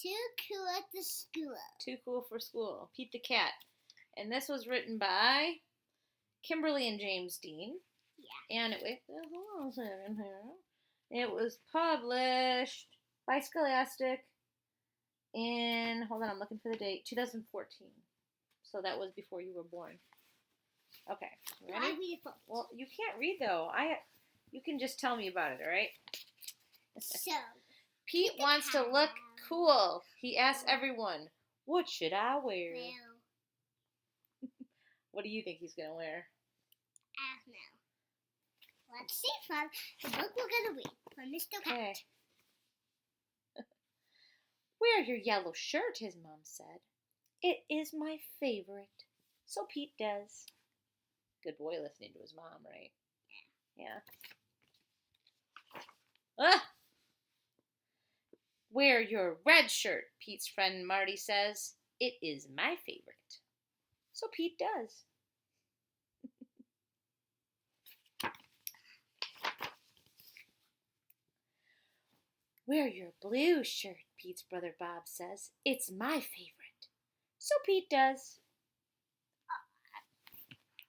Too cool at the school. Too cool for school. Pete the Cat. And this was written by Kimberly and James Dean. Yeah. And it was published by Scholastic in, hold on, I'm looking for the date, 2014. So that was before you were born. Okay. Ready? I read it first. Well, you can't read though. You can just tell me about it, all right? So, Pete wants to look cool. He asks everyone, "What should I wear?" well, What do you think he's gonna wear? I don't know. Let's see from the book we're gonna read from Mr. Cat. Okay. Wear your yellow shirt, his mom said. It is my favorite. So Pete does. Good boy listening to his mom, right? Yeah. Ah! Wear your red shirt, Pete's friend Marty says. It is my favorite. So Pete does. Wear your blue shirt, Pete's brother Bob says. It's my favorite. So Pete does.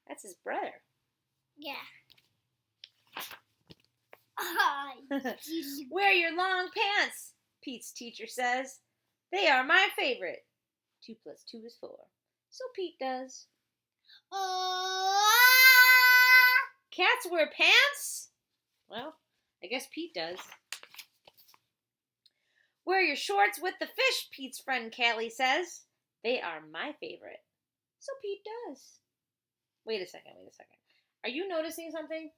That's his brother. Yeah. Wear your long pants, Pete's teacher says. They are my favorite. 2 + 2 is 4. So Pete does. Cats wear pants? Well, I guess Pete does. Wear your shorts with the fish, Pete's friend Callie says. They are my favorite. So Pete does. Wait a second. Are you noticing something?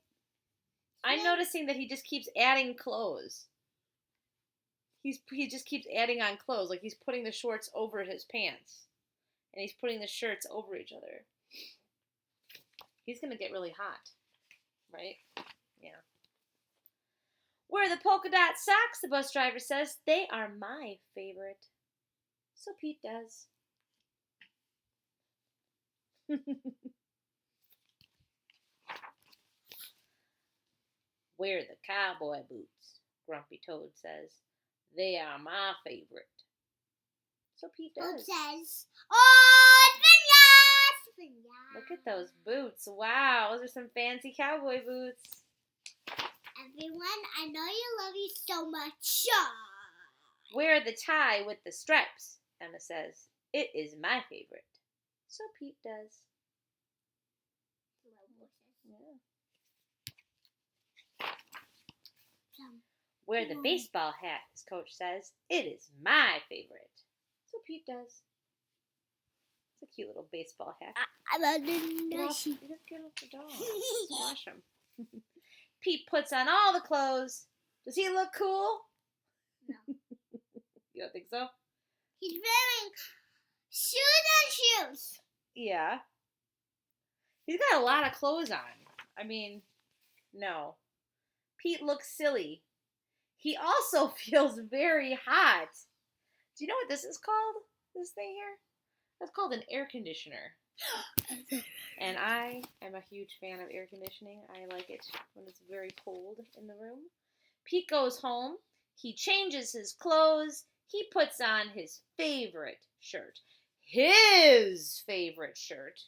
I'm noticing that he just keeps adding clothes. He just keeps adding on clothes, like he's putting the shorts over his pants. And he's putting the shirts over each other. He's going to get really hot. Right? Yeah. Wear the polka dot socks, the bus driver says. They are my favorite. So Pete does. Wear the cowboy boots, Grumpy Toad says. They are my favorite. So Pete does. Toad says, oh, Vinyas! Look at those boots. Wow, those are some fancy cowboy boots. Everyone, I know you love you so much. Wear the tie with the stripes, Emma says. It is my favorite. So Pete does. Yeah. Wear the baseball hat, his coach says. It is my favorite. So Pete does. It's a cute little baseball hat. I'm a nurse. Get off the dog. Squash him. Pete puts on all the clothes. Does he look cool? No. You don't think so? He's wearing shoes and shoes. Yeah. He's got a lot of clothes on. I mean, no. Pete looks silly. He also feels very hot. Do you know what this is called? This thing here? That's called an air conditioner. And I am a huge fan of air conditioning. I like it when it's very cold in the room. Pete goes home. He changes his clothes. He puts on his favorite shirt. His favorite shirt.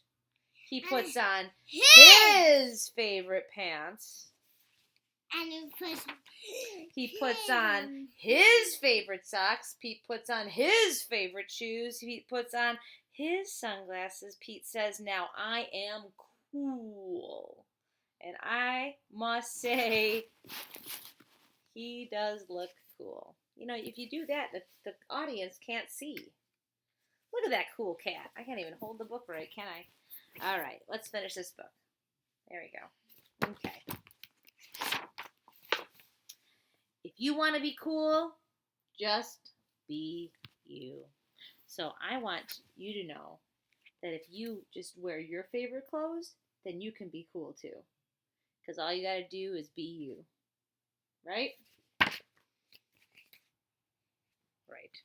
He puts on his favorite pants. And he puts on his favorite socks. Pete puts on his favorite shoes. Pete puts on his sunglasses. Pete says, now I am cool. And I must say, he does look cool. You know, if you do that, the audience can't see. Look at that cool cat. I can't even hold the book right, can I? All right, let's finish this book. There we go. Okay. If you want to be cool, just be you. So I want you to know that if you just wear your favorite clothes, then you can be cool too. Because all you got to do is be you. Right? Right.